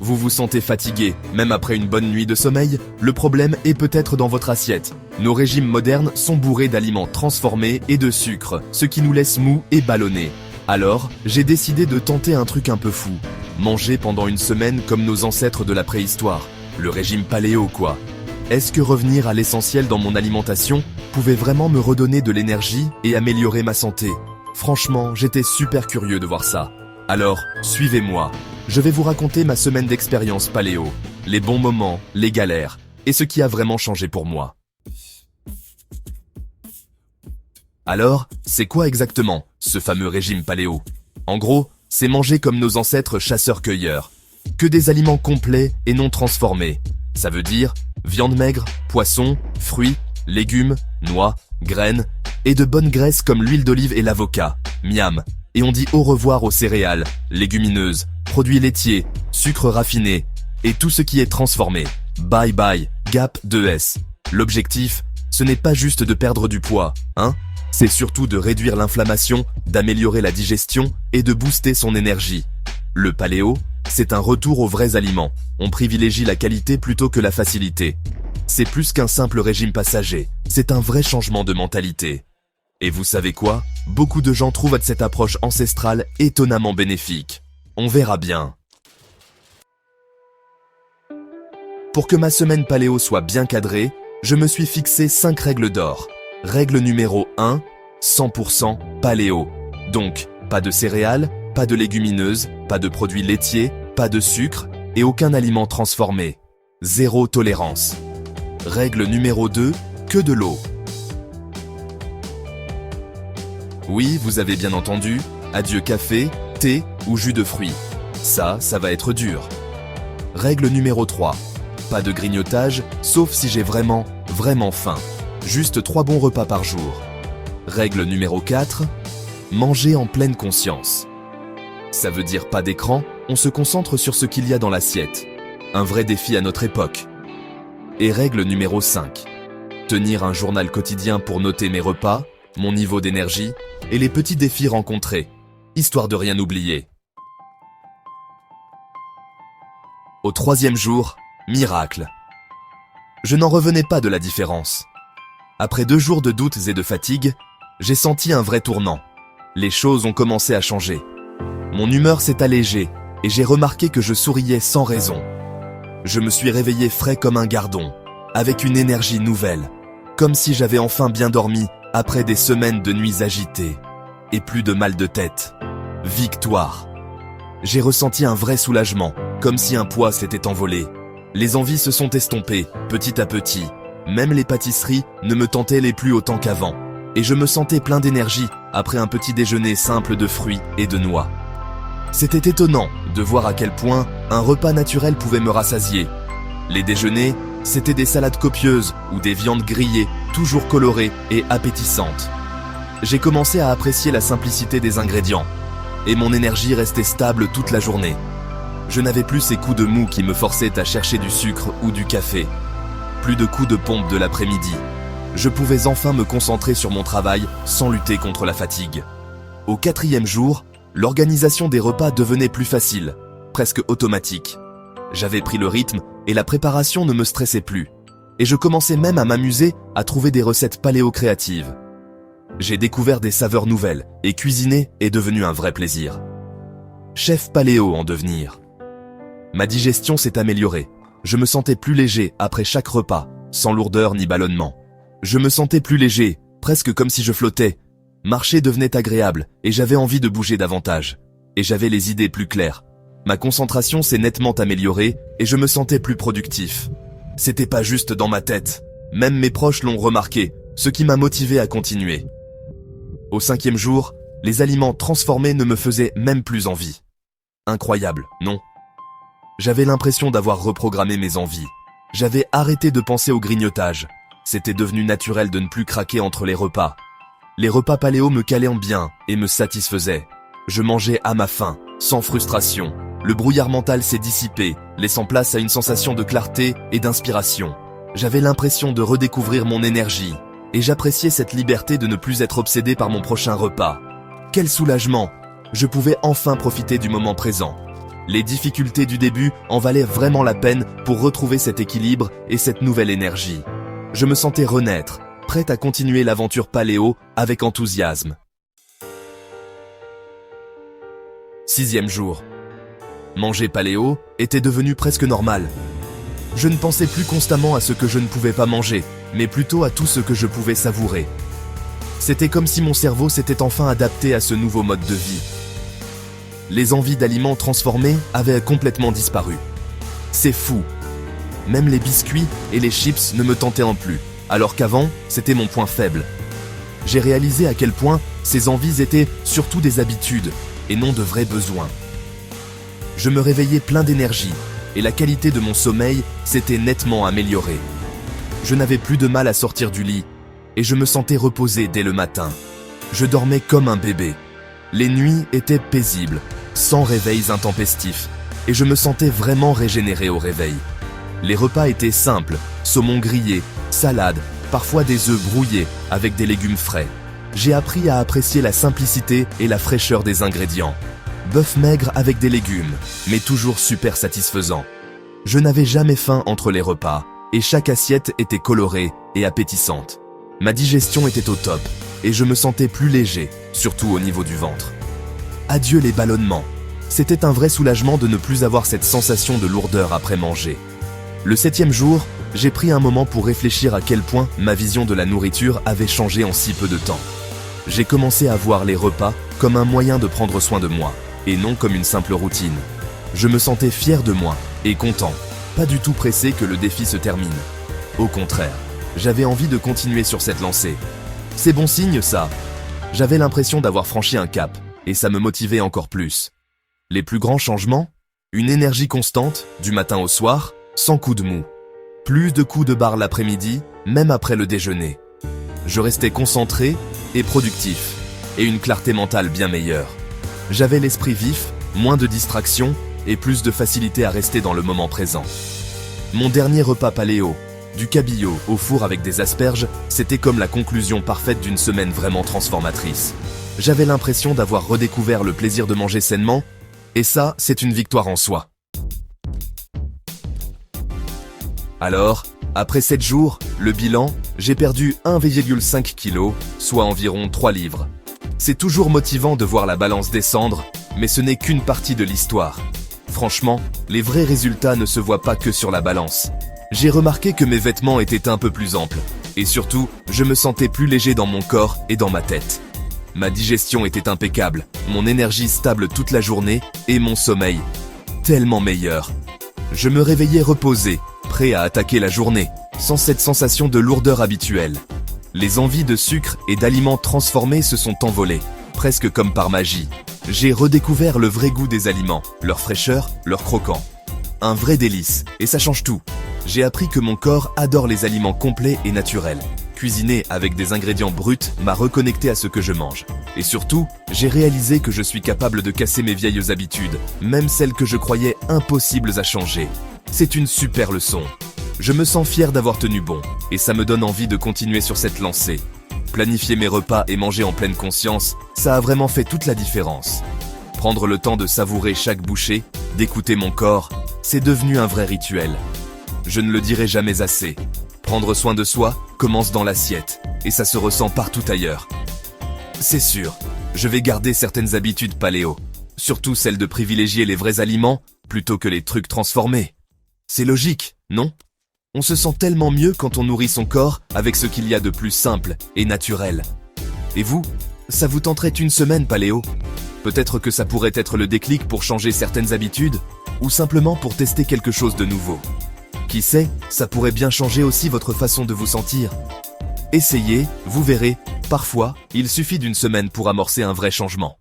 Vous vous sentez fatigué, même après une bonne nuit de sommeil? Le problème est peut-être dans votre assiette. Nos régimes modernes sont bourrés d'aliments transformés et de sucre, ce qui nous laisse mous et ballonnés. Alors, j'ai décidé de tenter un truc un peu fou. Manger pendant une semaine comme nos ancêtres de la préhistoire. Le régime paléo, quoi. Est-ce que revenir à l'essentiel dans mon alimentation pouvait vraiment me redonner de l'énergie et améliorer ma santé? Franchement, j'étais super curieux de voir ça. Alors, suivez-moi. Je vais vous raconter ma semaine d'expérience paléo, les bons moments, les galères, et ce qui a vraiment changé pour moi. Alors, c'est quoi exactement, ce fameux régime paléo? En gros, c'est manger comme nos ancêtres chasseurs-cueilleurs. Que des aliments complets et non transformés. Ça veut dire viande maigre, poisson, fruits, légumes, noix, graines, et de bonnes graisses comme l'huile d'olive et l'avocat. Miam. Et on dit au revoir aux céréales, légumineuses, produits laitiers, sucre raffiné, et tout ce qui est transformé. Bye bye, GAP 2S. L'objectif, ce n'est pas juste de perdre du poids, hein? C'est surtout de réduire l'inflammation, d'améliorer la digestion et de booster son énergie. Le paléo, c'est un retour aux vrais aliments. On privilégie la qualité plutôt que la facilité. C'est plus qu'un simple régime passager, c'est un vrai changement de mentalité. Et vous savez quoi? Beaucoup de gens trouvent cette approche ancestrale étonnamment bénéfique. On verra bien. Pour que ma semaine paléo soit bien cadrée, je me suis fixé 5 règles d'or. Règle numéro 1, 100% paléo. Donc, pas de céréales, pas de légumineuses, pas de produits laitiers, pas de sucre et aucun aliment transformé. Zéro tolérance. Règle numéro 2, que de l'eau. Oui, vous avez bien entendu, adieu café, thé ou jus de fruits. Ça va être dur. Règle numéro 3, pas de grignotage, sauf si j'ai vraiment faim. Juste 3 bons repas par jour. Règle numéro 4, manger en pleine conscience. Ça veut dire pas d'écran, on se concentre sur ce qu'il y a dans l'assiette. Un vrai défi à notre époque. Et règle numéro 5, tenir un journal quotidien pour noter mes repas, mon niveau d'énergie et les petits défis rencontrés, histoire de rien oublier. Au 3e jour, miracle. Je n'en revenais pas de la différence. Après 2 jours de doutes et de fatigue, j'ai senti un vrai tournant. Les choses ont commencé à changer. Mon humeur s'est allégée et j'ai remarqué que je souriais sans raison. Je me suis réveillé frais comme un gardon, avec une énergie nouvelle, comme si j'avais enfin bien dormi après des semaines de nuits agitées, et plus de mal de tête. Victoire. J'ai ressenti un vrai soulagement, comme si un poids s'était envolé. Les envies se sont estompées, petit à petit. Même les pâtisseries ne me tentaient les plus autant qu'avant. Et je me sentais plein d'énergie après un petit déjeuner simple de fruits et de noix. C'était étonnant de voir à quel point un repas naturel pouvait me rassasier. Les déjeuners, c'était des salades copieuses ou des viandes grillées, toujours colorées et appétissantes. J'ai commencé à apprécier la simplicité des ingrédients, et mon énergie restait stable toute la journée. Je n'avais plus ces coups de mou qui me forçaient à chercher du sucre ou du café. Plus de coups de pompe de l'après-midi. Je pouvais enfin me concentrer sur mon travail sans lutter contre la fatigue. Au 4e jour, l'organisation des repas devenait plus facile, presque automatique. J'avais pris le rythme et la préparation ne me stressait plus. Et je commençais même à m'amuser à trouver des recettes paléo-créatives. J'ai découvert des saveurs nouvelles et cuisiner est devenu un vrai plaisir. Chef paléo en devenir. Ma digestion s'est améliorée. Je me sentais plus léger après chaque repas, sans lourdeur ni ballonnement. Je me sentais plus léger, presque comme si je flottais. Marcher devenait agréable et j'avais envie de bouger davantage. Et j'avais les idées plus claires. Ma concentration s'est nettement améliorée et je me sentais plus productif. C'était pas juste dans ma tête. Même mes proches l'ont remarqué, ce qui m'a motivé à continuer. Au 5e jour, les aliments transformés ne me faisaient même plus envie. Incroyable, non? J'avais l'impression d'avoir reprogrammé mes envies. J'avais arrêté de penser au grignotage. C'était devenu naturel de ne plus craquer entre les repas. Les repas paléo me calaient bien et me satisfaisaient. Je mangeais à ma faim, sans frustration. Le brouillard mental s'est dissipé, laissant place à une sensation de clarté et d'inspiration. J'avais l'impression de redécouvrir mon énergie, et j'appréciais cette liberté de ne plus être obsédé par mon prochain repas. Quel soulagement! Je pouvais enfin profiter du moment présent. Les difficultés du début en valaient vraiment la peine pour retrouver cet équilibre et cette nouvelle énergie. Je me sentais renaître, prête à continuer l'aventure paléo avec enthousiasme. 6e jour. Manger paléo était devenu presque normal. Je ne pensais plus constamment à ce que je ne pouvais pas manger, mais plutôt à tout ce que je pouvais savourer. C'était comme si mon cerveau s'était enfin adapté à ce nouveau mode de vie. Les envies d'aliments transformés avaient complètement disparu. C'est fou. Même les biscuits et les chips ne me tentaient plus, alors qu'avant, c'était mon point faible. J'ai réalisé à quel point ces envies étaient surtout des habitudes et non de vrais besoins. Je me réveillais plein d'énergie et la qualité de mon sommeil s'était nettement améliorée. Je n'avais plus de mal à sortir du lit et je me sentais reposé dès le matin. Je dormais comme un bébé. Les nuits étaient paisibles, sans réveils intempestifs, et je me sentais vraiment régénéré au réveil. Les repas étaient simples, saumon grillé, salade, parfois des œufs brouillés avec des légumes frais. J'ai appris à apprécier la simplicité et la fraîcheur des ingrédients. Bœuf maigre avec des légumes, mais toujours super satisfaisant. Je n'avais jamais faim entre les repas, et chaque assiette était colorée et appétissante. Ma digestion était au top, et je me sentais plus léger, surtout au niveau du ventre. Adieu les ballonnements. C'était un vrai soulagement de ne plus avoir cette sensation de lourdeur après manger. Le 7e jour, j'ai pris un moment pour réfléchir à quel point ma vision de la nourriture avait changé en si peu de temps. J'ai commencé à voir les repas comme un moyen de prendre soin de moi, et non comme une simple routine. Je me sentais fier de moi, et content, pas du tout pressé que le défi se termine. Au contraire, j'avais envie de continuer sur cette lancée. C'est bon signe ça. J'avais l'impression d'avoir franchi un cap, et ça me motivait encore plus. Les plus grands changements? Une énergie constante, du matin au soir, sans coup de mou. Plus de coups de barre l'après-midi, même après le déjeuner. Je restais concentré et productif, et une clarté mentale bien meilleure. J'avais l'esprit vif, moins de distractions, et plus de facilité à rester dans le moment présent. Mon dernier repas paléo, du cabillaud au four avec des asperges, c'était comme la conclusion parfaite d'une semaine vraiment transformatrice. J'avais l'impression d'avoir redécouvert le plaisir de manger sainement, et ça, c'est une victoire en soi. Alors, après 7 jours, le bilan, j'ai perdu 1,5 kg, soit environ 3 livres. C'est toujours motivant de voir la balance descendre, mais ce n'est qu'une partie de l'histoire. Franchement, les vrais résultats ne se voient pas que sur la balance. J'ai remarqué que mes vêtements étaient un peu plus amples, et surtout, je me sentais plus léger dans mon corps et dans ma tête. Ma digestion était impeccable, mon énergie stable toute la journée, et mon sommeil, tellement meilleur. Je me réveillais reposé, prêt à attaquer la journée, sans cette sensation de lourdeur habituelle. Les envies de sucre et d'aliments transformés se sont envolées, presque comme par magie. J'ai redécouvert le vrai goût des aliments, leur fraîcheur, leur croquant. Un vrai délice, et ça change tout. J'ai appris que mon corps adore les aliments complets et naturels. Cuisiner avec des ingrédients bruts m'a reconnecté à ce que je mange. Et surtout, j'ai réalisé que je suis capable de casser mes vieilles habitudes, même celles que je croyais impossibles à changer. C'est une super leçon. Je me sens fier d'avoir tenu bon, et ça me donne envie de continuer sur cette lancée. Planifier mes repas et manger en pleine conscience, ça a vraiment fait toute la différence. Prendre le temps de savourer chaque bouchée, d'écouter mon corps, c'est devenu un vrai rituel. Je ne le dirai jamais assez. Prendre soin de soi commence dans l'assiette, et ça se ressent partout ailleurs. C'est sûr, je vais garder certaines habitudes paléo, surtout celle de privilégier les vrais aliments plutôt que les trucs transformés. C'est logique, non ? On se sent tellement mieux quand on nourrit son corps avec ce qu'il y a de plus simple et naturel. Et vous, ça vous tenterait une semaine paléo ? Peut-être que ça pourrait être le déclic pour changer certaines habitudes, ou simplement pour tester quelque chose de nouveau. Qui sait, ça pourrait bien changer aussi votre façon de vous sentir. Essayez, vous verrez, parfois, il suffit d'une semaine pour amorcer un vrai changement.